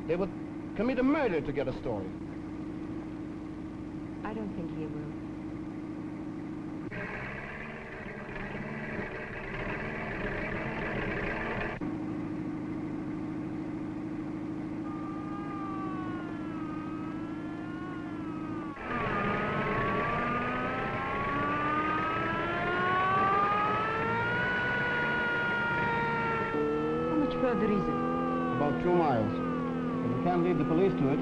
They would commit a murder to get a story. I don't think he will. How much further is it? About 2 miles. But we can't lead the police to it.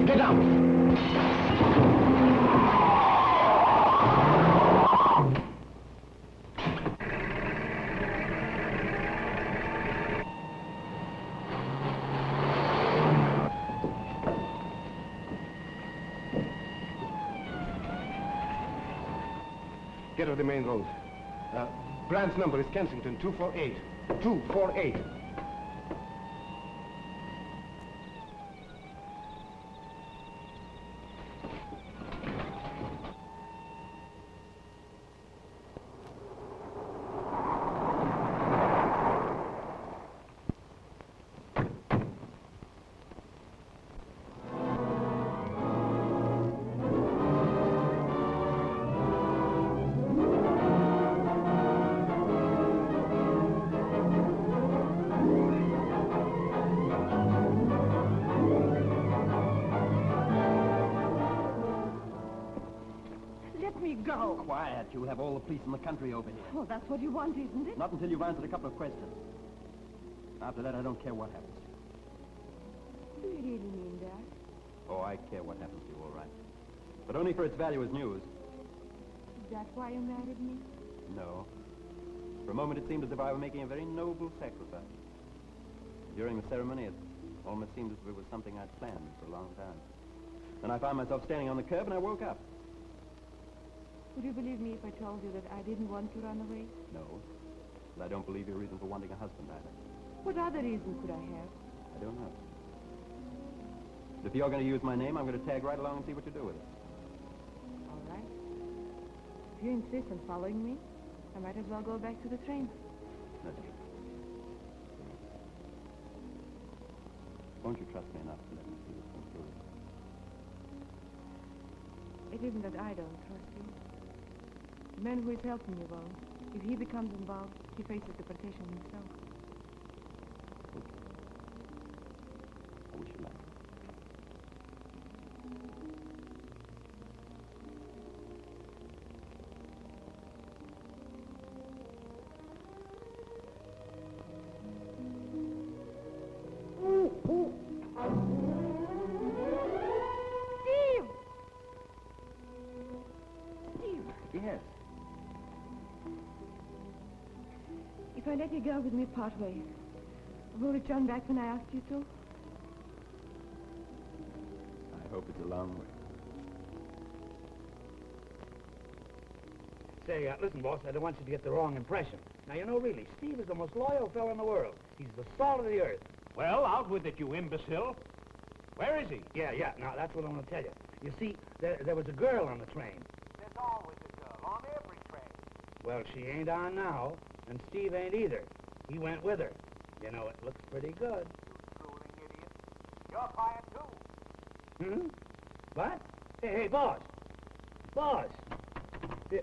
Get down! Get off the main road. Brand's number is Kensington 248. 248. Let me go. Quiet. You'll have all the police in the country over here. Oh, that's what you want, isn't it? Not until you've answered a couple of questions. After that, I don't care what happens. Do you really mean that? Oh, I care what happens to you, all right. But only for its value as news. Is that why you married me? No. For a moment, it seemed as if I were making a very noble sacrifice. During the ceremony, it almost seemed as if it was something I'd planned for a long time. Then I found myself standing on the curb, and I woke up. Would you believe me if I told you that I didn't want to run away? No. But I don't believe your reason for wanting a husband either. What other reason could I have? I don't know. But if you're going to use my name, I'm going to tag right along and see what you do with it. All right. If you insist on following me, I might as well go back to the train. That's true. Won't you trust me enough to let me see this thing through? It isn't that I don't trust you. The man who is helping you won't. If he becomes involved, he faces deportation himself. I wish you luck. Steve! Steve! Yes. If I let you go with me part ways, will return back when I asked you to? I hope it's a long way. Say, listen, boss, I don't want you to get the wrong impression. Now, you know, really, Steve is the most loyal fellow in the world. He's the salt of the earth. Well, out with it, you imbecile. Where is he? Yeah, now, that's what I'm going to tell you. You see, there was a girl on the train. There's always a girl on every train. Well, she ain't on now, and Steve ain't either. He went with her. You know, it looks pretty good. Fooling idiot. You're fired too. Hmm? What? Hey, boss. Boss. Yeah.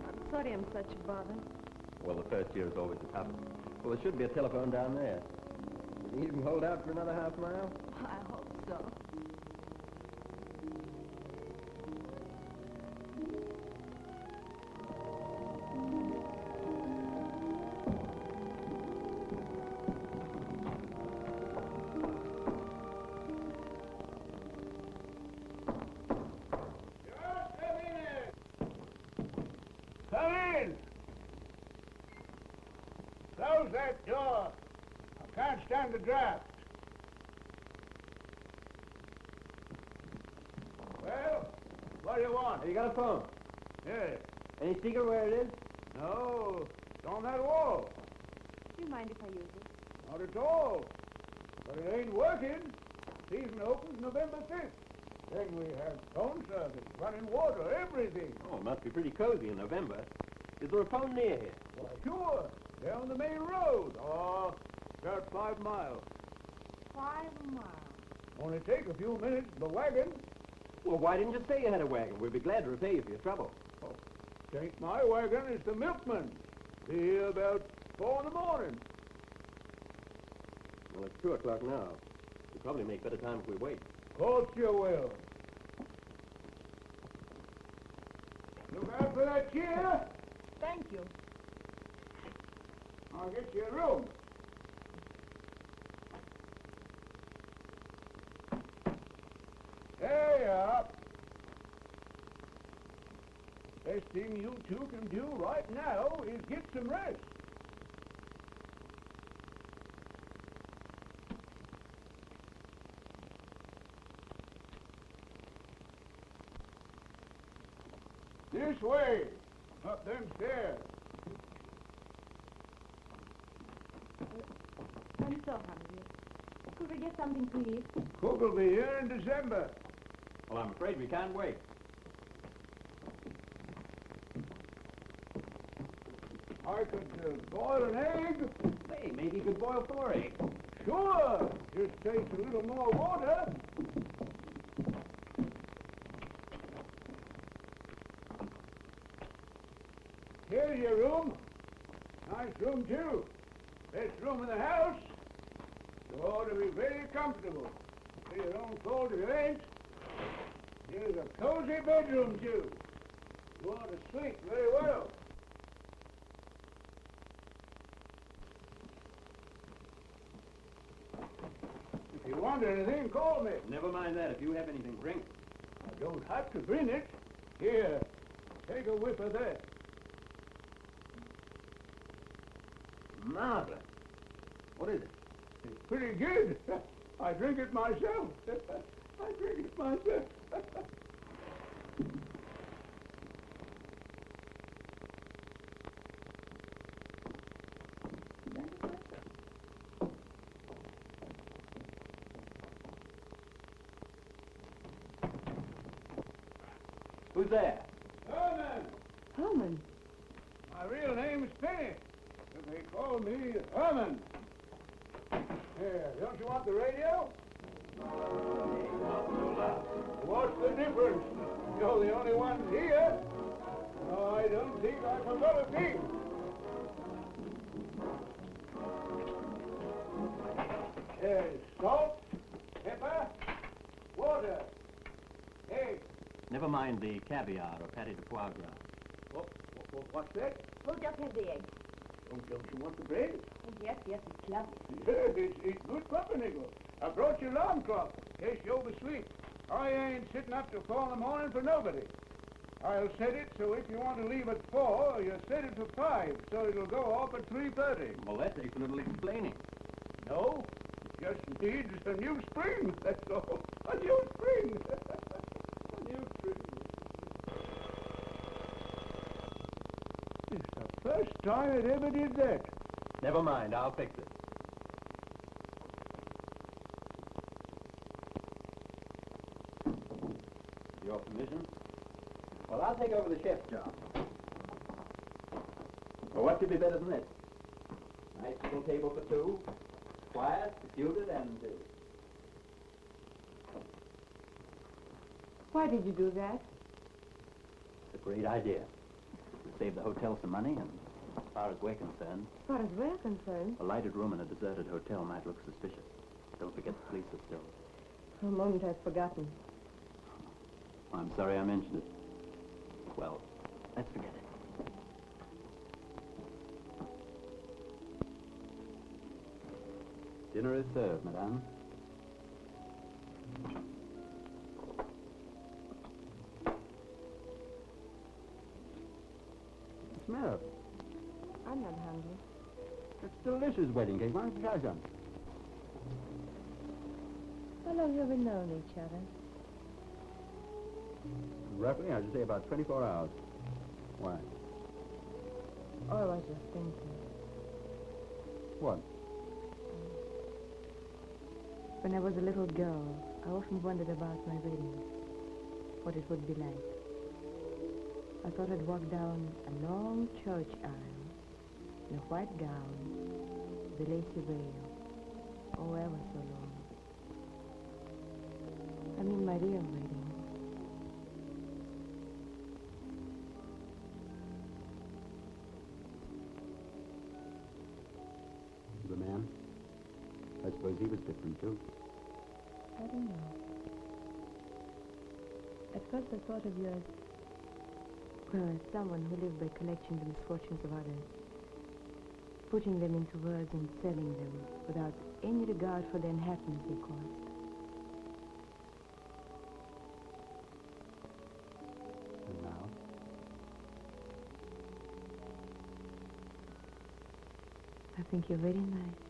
I'm sorry I'm such a bother. Well, the first year is always the toughest. Well, there should be a telephone down there. Can you even hold out for another half mile? I hope so. Come in! Close that door. I can't stand the draft. Well, what do you want? Have you got a phone? Yes. Any secret where it is? No, it's on that wall. Do you mind if I use it? Not at all. But it ain't working. Season opens November 5th. Then we have phone service, running water, everything. Oh, it must be pretty cozy in November. Is there a phone near here? Why, sure. Down the main road. Oh, about 5 miles. 5 miles. Only take a few minutes in the wagon. Well, why didn't you say you had a wagon? We'd be glad to repay you for your trouble. Oh, it ain't my wagon, it's the milkman's. Be here about 4 in the morning. Well, it's 2 o'clock now. We'll probably make better time if we wait. Of course you will. Look out for that chair. Thank you. I'll get you a room. There you are. Best thing you two can do right now is get some rest. This way, up them stairs. I'm so hungry. Could we get something to eat? Cook will be here in December. Well, I'm afraid we can't wait. I could boil an egg. Hey, maybe you could boil 4 eggs. Sure. Just takes a little more water. Here's your room. Nice room, too. Best room in the house. You ought to be very comfortable. So you don't cold if you ain't. Here's a cozy bedroom, too. You ought to sleep very well. If you want anything, call me. Never mind that. If you have anything, drink. I don't have to bring it. Here, take a whiff of that. Marvelous. What is it? It's pretty good. I drink it myself. I drink it myself. Who's there? Herman! Herman. My real name is Penny, but they call me Herman. Here, don't you want the radio? What's the difference? You're the only one here. No, I don't think I forgot a thing. There's salt, pepper, water, eggs. Never mind the caviar or patty de foie gras. What's that? We'll just have the eggs. Don't you want the bread? Oh, yes, it's lovely. Yes, it's good company. I brought you alarm clock in case you oversleep. I ain't sitting up till 4 in the morning for nobody. I'll set it so if you want to leave at 4, you set it for 5, so it'll go off at 3:30. Well, that takes a little explaining. No, it just needs a new spring, that's all. A new spring. A new spring. It's the first time it ever did that. Never mind, I'll fix it. Your permission? Well, I'll take over the chef's job. Well, what could be better than this? Nice little table for 2, quiet, secluded, and... Why did you do that? It's a great idea. It'll save the hotel some money, and as far as we're concerned, As far as we're concerned, a lighted room in a deserted hotel might look suspicious. Don't forget the police are still... for a moment I've forgotten. I'm sorry I mentioned it. Well, let's forget it. Dinner is served, madame. What's the matter? I'm not hungry. It's delicious wedding cake. Why don't you try some? How long have we known each other? Roughly, I should say about 24 hours. Why? Oh, I was just thinking. What? When I was a little girl, I often wondered about my wedding, what it would be like. I thought I'd walk down a long church aisle in a white gown, with a lacy veil. Oh, ever so long. I mean my real wedding. The man? I suppose he was different, too. I don't know. At first I thought of you as, well, as someone who lived by collecting the misfortunes of others, putting them into words and selling them without any regard for the unhappiness they caused. And now? I think you're very nice.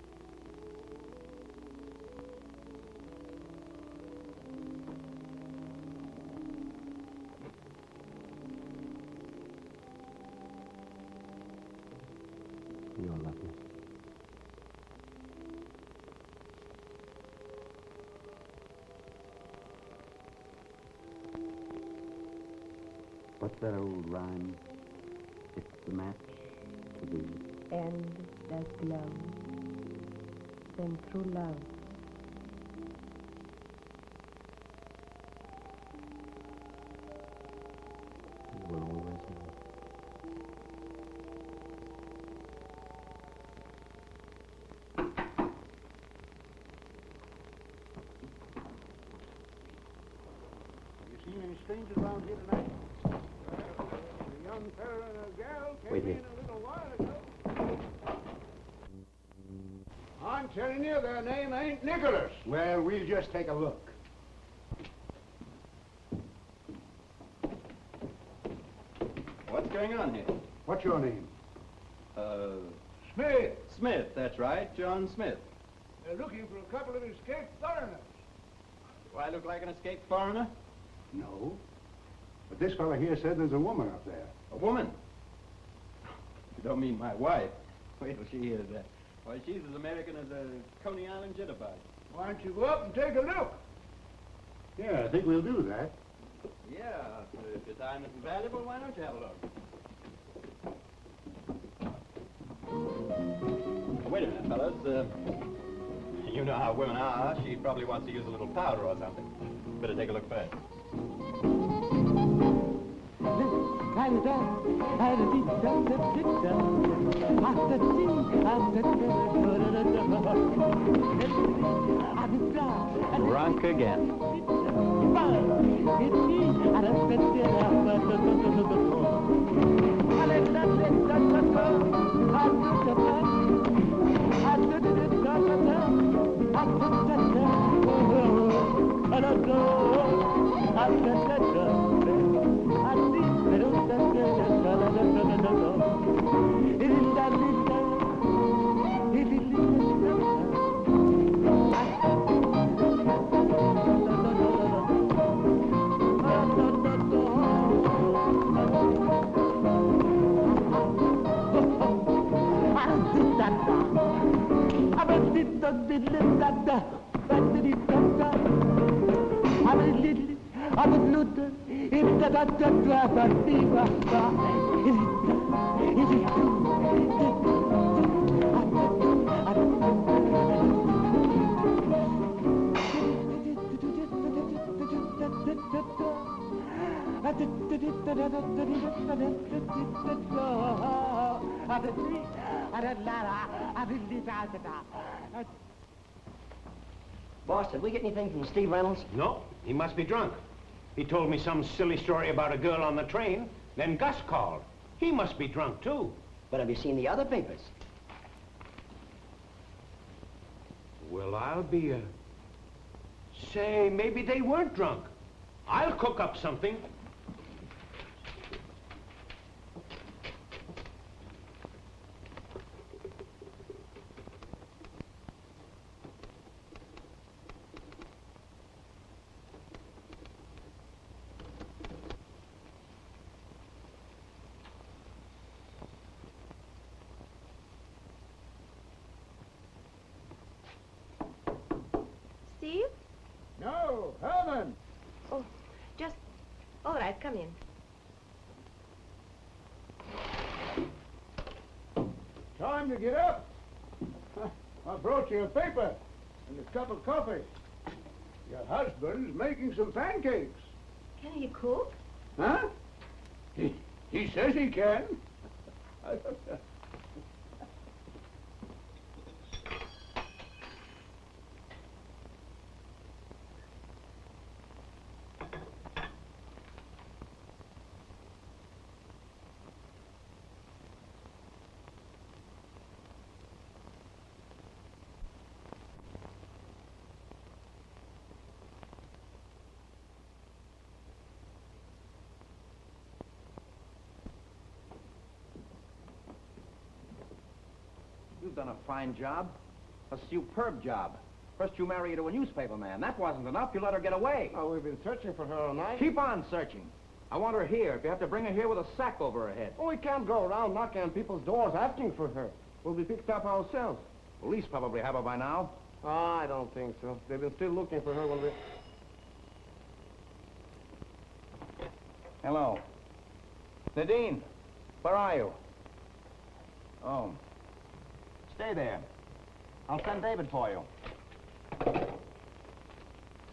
You're lucky. What's that old rhyme? It's the match to be. And does glow, then through love. You will always know. Have you seen any strangers around here tonight? A young fella and a gal came Wait here. in a little while ago. I'm telling you, their name ain't Nicholas. Well, we'll just take a look. What's going on here? What's your name? Smith. Smith, that's right, John Smith. They're looking for a couple of escaped foreigners. Do I look like an escaped foreigner? No. But this fellow here said there's a woman up there. A woman? You don't mean my wife. Wait till she hears that. Why, she's as American as a Coney Island jitterbug. Why don't you go up and take a look? Yeah, I think we'll do that. Yeah, if your time isn't valuable, why don't you have a look? Wait a minute, fellas. You know how women are. She probably wants to use a little powder or something. Better take a look first. Drunk again. I Boss, did we get anything from Steve Reynolds? No, he must be drunk. He told me some silly story about a girl on the train. Then Gus called. He must be drunk, too. But have you seen the other papers? Well, I'll be, Say, maybe they weren't drunk. I'll cook up something. Steve? No, Herman. Oh, just... All right, come in. Time to get up. I brought you a paper and a cup of coffee. Your husband's making some pancakes. Can he cook? Huh? He says he can. You've done a fine job. A superb job. First you marry her to a newspaper man. That wasn't enough. You let her get away. Oh, we've been searching for her all night. Keep on searching. I want her here. If you have to bring her here with a sack over her head. Oh, we can't go around knocking on people's doors asking for her. We'll be picked up ourselves. Police probably have her by now. Oh, I don't think so. They've been still looking for her when we... Hello. Nadine, where are you? Oh. Stay there. I'll send David for you.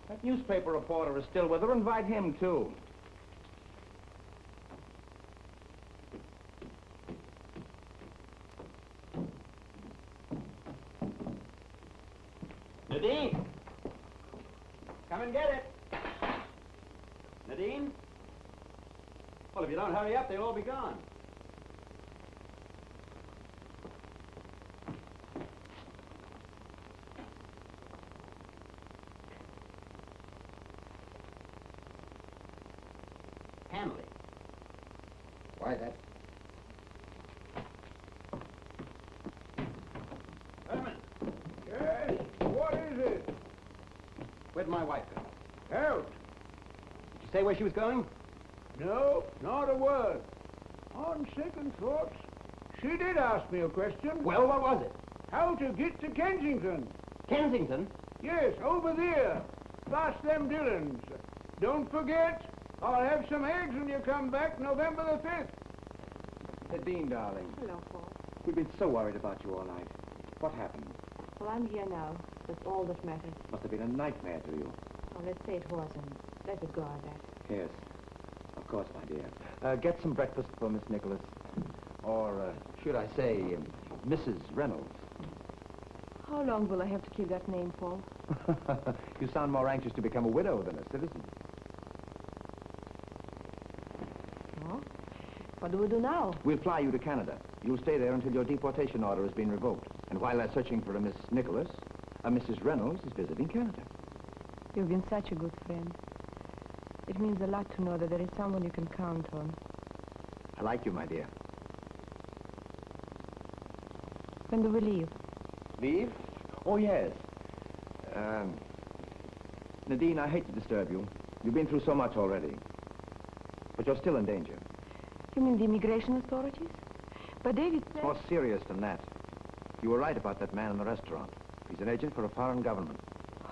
That newspaper reporter is still with her. Invite him, too. Nadine! Come and get it. Nadine? Well, if you don't hurry up, they'll all be gone. Hanley. Why, that... Herman. Yes? What is it? Where'd my wife go? Out. Did you say where she was going? No, not a word. On second thoughts, she did ask me a question. Well, what was it? How to get to Kensington. Kensington? Yes, over there. Past them Dillons. Don't forget, I'll have some eggs when you come back November the 5th. Nadine, darling. Hello, Paul. We've been so worried about you all night. What happened? Well, I'm here now. That's all that matters. Must have been a nightmare to you. Oh, let's say it wasn't. Let it go at that. Yes. Of course, my dear. Get some breakfast for Miss Nicholas. Or, should I say, Mrs. Reynolds. How long will I have to keep that name, Paul? You sound more anxious to become a widow than a citizen. Oh? What do we do now? We'll fly you to Canada. You'll stay there until your deportation order has been revoked. And while they're searching for a Miss Nicholas, a Mrs. Reynolds is visiting Canada. You've been such a good friend. It means a lot to know that there is someone you can count on. I like you, my dear. When do we leave? Leave? Oh, yes. Nadine, I hate to disturb you. You've been through so much already. But you're still in danger. You mean the immigration authorities? But David It's said... more serious than that. You were right about that man in the restaurant. He's an agent for a foreign government.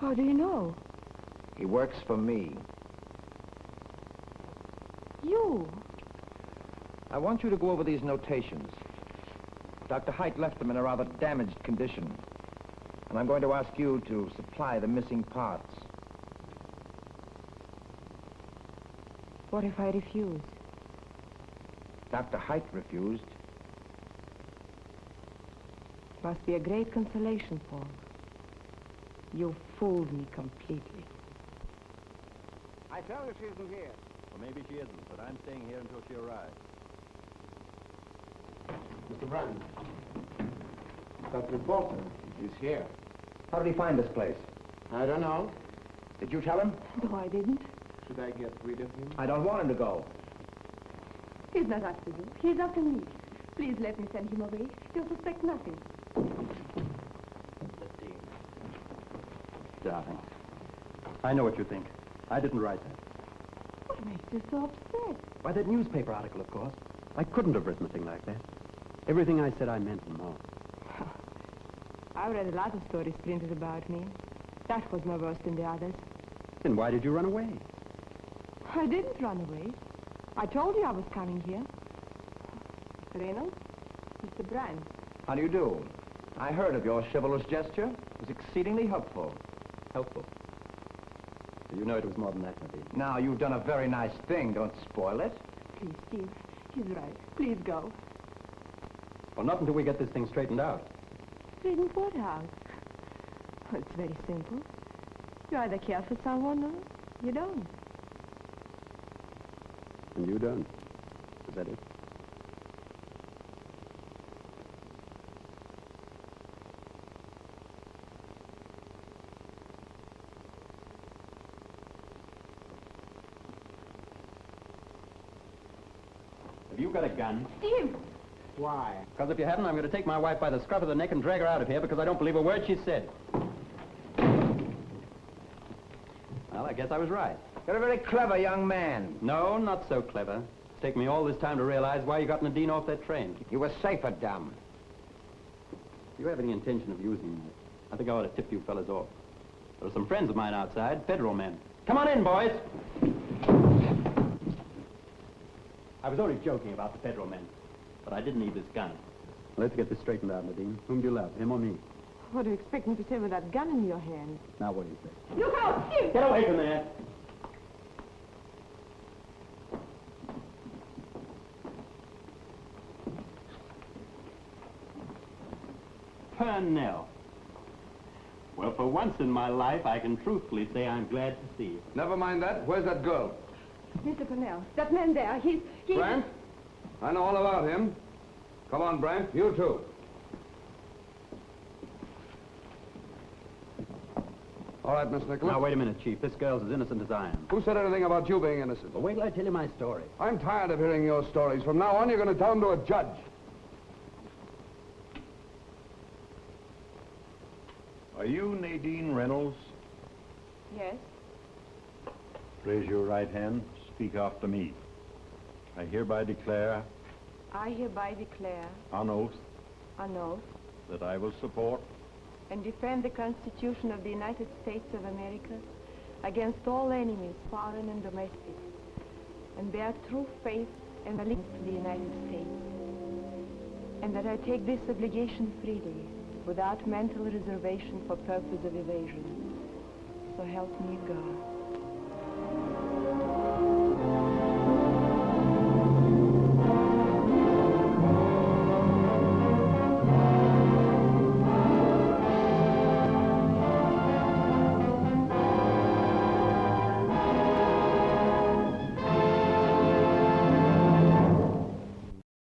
How do you know? He works for me. You? I want you to go over these notations. Dr. Height left them in a rather damaged condition. And I'm going to ask you to supply the missing parts. What if I refuse? Dr. Height refused. Must be a great consolation, Paul. You fooled me completely. I tell you she isn't here. Well, maybe she isn't, but I'm staying here until she arrives. Mr. Brand. Dr. Bolton is here. How did he find this place? I don't know. Did you tell him? No, I didn't. Should I get rid of him? I don't want him to go. He's not after you. He's after me. Please let me send him away. He'll suspect nothing. Darling, I know what you think. I didn't write that. What makes you so upset? Why, that newspaper article, of course. I couldn't have written a thing like that. Everything I said I meant and more. I've read a lot of stories printed about me. That was no worse than the others. Then why did you run away? I didn't run away. I told you I was coming here. Mr. Reynolds, Mr. Brand. How do you do? I heard of your chivalrous gesture. It was exceedingly helpful. Helpful? You know it was more than that, Nadine. Now, you've done a very nice thing. Don't spoil it. Please, Steve. He's right. Please go. Well, not until we get this thing straightened out. Straighten what out? Well, it's very simple. You either care for someone or you don't. And you don't. Is that it? Have you got a gun? Steve! Why? Because if you haven't, I'm going to take my wife by the scruff of the neck and drag her out of here because I don't believe a word she said. Well, I guess I was right. You're a very clever young man. No, not so clever. It's taken me all this time to realize why you got Nadine off that train. You were safer dumb. If you have any intention of using me, I think I ought to tip you fellas off. There are some friends of mine outside, federal men. Come on in, boys. I was only joking about the federal men, but I didn't need this gun. Let's get this straightened out, Nadine. Whom do you love, him or me? What do you expect me to say with that gun in your hand? Now, what do you say? Look out, Steve! Get away from there! Purnell. Well, for once in my life, I can truthfully say I'm glad to see you. Never mind that. Where's that girl? Mr. Purnell, that man there, he's... Brant? I know all about him. Come on, Brant. You too. All right, Miss Nicholas. Now, wait a minute, Chief. This girl's as innocent as I am. Who said anything about you being innocent? Well, wait till I tell you my story. I'm tired of hearing your stories. From now on, you're going to tell them to a judge. Are you Nadine Reynolds? Yes? Raise your right hand. Speak after me. I hereby declare I hereby declare on oath on oath that I will support and defend the Constitution of the United States of America against all enemies, foreign and domestic, and bear true faith and allegiance to the United States, and that I take this obligation freely, without mental reservation for purpose of evasion. So help me God.